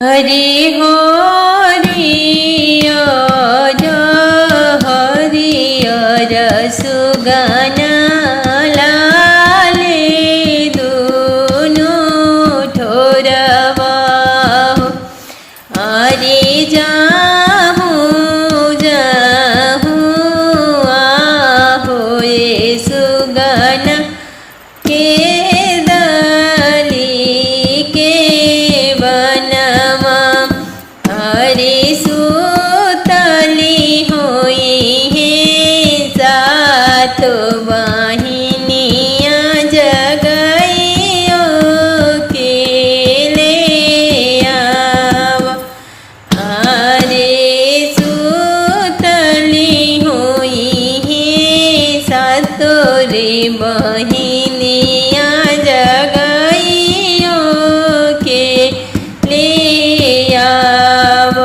हरि हो हरियर सुगना लाले दुनु ठोरवा हरि जाहूँ जाहूँ आहो ये सुगना के दली के बनवा हरि सुतली होई है सात वाहिनिया जगइयो के ले आव हरे सुतली होई है सातोरे बहिनिया जगइयो के ले आव।